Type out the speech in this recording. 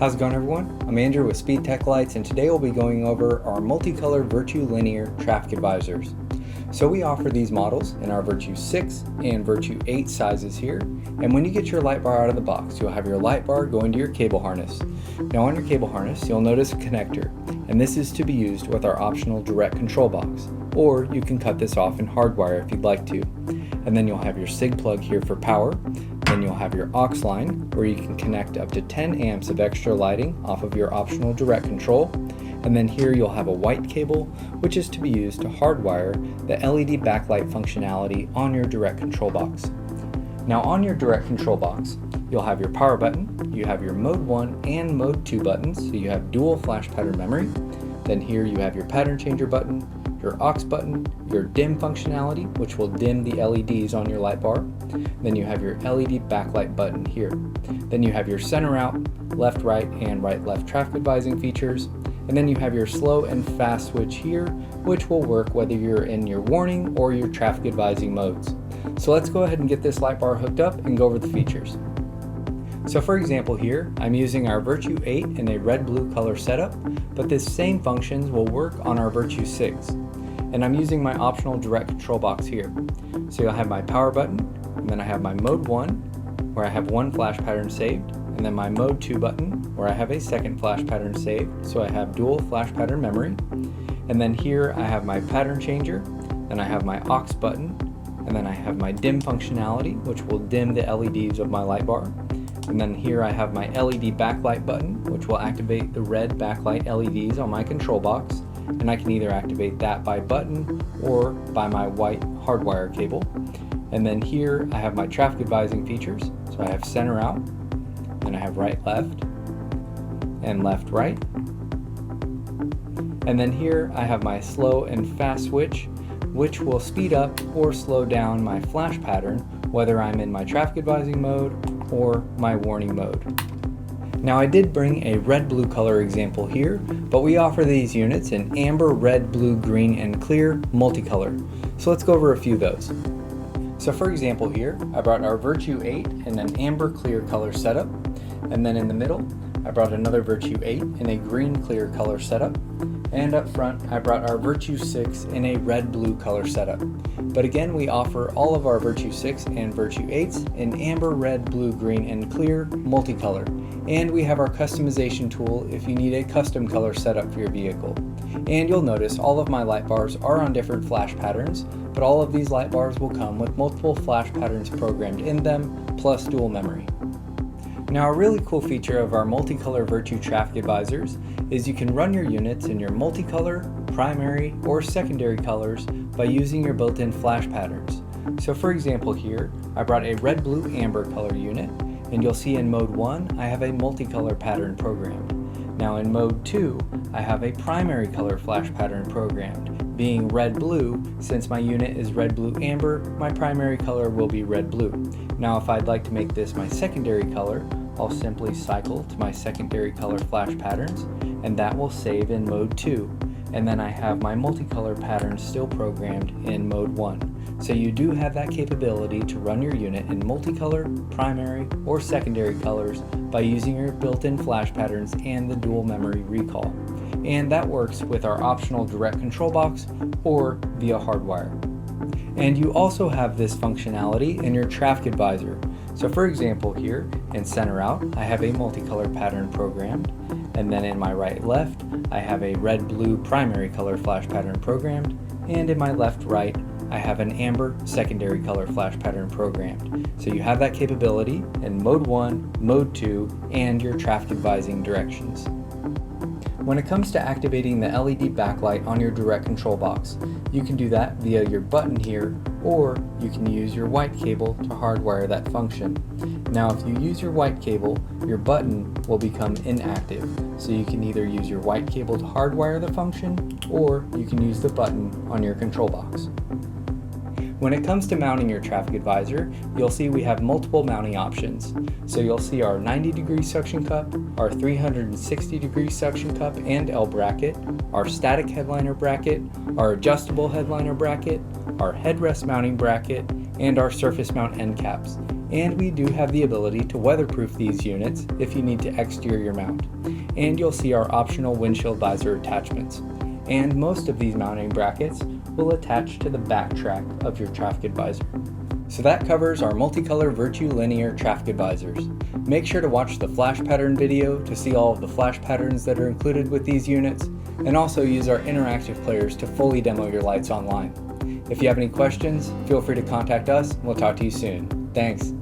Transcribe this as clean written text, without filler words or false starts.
How's it going, everyone? I'm Andrew with SpeedTech Lights, and today we'll be going over our multicolor Virtue Linear traffic advisors. So we offer these models in our Virtue 6 and Virtue 8 sizes here, and when you get your light bar out of the box, you'll have your light bar going to your cable harness. Now on your cable harness, you'll notice a connector, and this is to be used with our optional direct control box, or you can cut this off and hardwire if you'd like to. And then you'll have your SIG plug here for power. Then you'll have your aux line, where you can connect up to 10 amps of extra lighting off of your optional direct control. And then here you'll have a white cable, which is to be used to hardwire the LED backlight functionality on your direct control box. Now on your direct control box, you'll have your power button, you have your mode 1 and mode 2 buttons, so you have dual flash pattern memory. Then here you have your pattern changer button, your aux button, your dim functionality, which will dim the LEDs on your light bar. Then you have your LED backlight button here. Then you have your center out, left right, and right left traffic advising features. And then you have your slow and fast switch here, which will work whether you're in your warning or your traffic advising modes. So let's go ahead and get this light bar hooked up and go over the features. So for example here, I'm using our Virtue 8 in a red-blue color setup, but this same functions will work on our Virtue 6. And I'm using my optional direct control box here. So you'll have my power button, and then I have my mode 1, where I have one flash pattern saved, and then my mode 2 button, where I have a second flash pattern saved, so I have dual flash pattern memory. And then here I have my pattern changer, then I have my aux button, and then I have my dim functionality, which will dim the LEDs of my light bar. And then here I have my LED backlight button, which will activate the red backlight LEDs on my control box. And I can either activate that by button or by my white hardwire cable. And then here I have my traffic advising features. So I have center out, then I have right left, and left right. And then here I have my slow and fast switch, which will speed up or slow down my flash pattern, whether I'm in my traffic advising mode or my warning mode. Now I did bring a red-blue color example here, but we offer these units in amber, red, blue, green, and clear multicolor. So let's go over a few of those. So for example here, I brought our Virtue 8 in an amber clear color setup, and then in the middle, I brought another Virtue 8 in a green clear color setup, and up front, I brought our Virtue 6 in a red-blue color setup. But again, we offer all of our Virtue 6 and Virtue 8s in amber, red, blue, green, and clear multicolor. And we have our customization tool if you need a custom color setup for your vehicle. And you'll notice all of my light bars are on different flash patterns, but all of these light bars will come with multiple flash patterns programmed in them, plus dual memory. Now a really cool feature of our multicolor Virtue traffic advisors is you can run your units in your multicolor, primary, or secondary colors by using your built-in flash patterns. So for example here, I brought a red, blue, amber color unit, and you'll see in mode 1 I have a multicolor pattern programmed. Now in mode 2 I have a primary color flash pattern programmed, being red, blue. Since my unit is red, blue, amber, my primary color will be red, blue. Now if I'd like to make this my secondary color, I'll simply cycle to my secondary color flash patterns, and that will save in mode 2. And then I have my multicolor pattern still programmed in mode 1. So you do have that capability to run your unit in multicolor, primary, or secondary colors by using your built-in flash patterns and the dual memory recall. And that works with our optional direct control box or via hardwire. And you also have this functionality in your traffic advisor. So for example here, in center out, I have a multicolor pattern programmed, and then in my right left, I have a red, blue primary color flash pattern programmed, and in my left right, I have an amber secondary color flash pattern programmed. So you have that capability in mode 1, mode 2, and your traffic advising directions. When it comes to activating the LED backlight on your direct control box, you can do that via your button here, or you can use your white cable to hardwire that function. Now if you use your white cable, your button will become inactive, so you can either use your white cable to hardwire the function, or you can use the button on your control box. When it comes to mounting your traffic advisor, you'll see we have multiple mounting options. So you'll see our 90-degree suction cup, our 360-degree suction cup and L bracket, our static headliner bracket, our adjustable headliner bracket, our headrest mounting bracket, and our surface mount end caps. And we do have the ability to weatherproof these units if you need to exterior mount. And you'll see our optional windshield visor attachments. And most of these mounting brackets will attach to the back track of your traffic advisor. So that covers our multicolor Virtue linear traffic advisors. Make sure to watch the flash pattern video to see all of the flash patterns that are included with these units, and also use our interactive players to fully demo your lights online. If you have any questions, feel free to contact us and we'll talk to you soon. Thanks.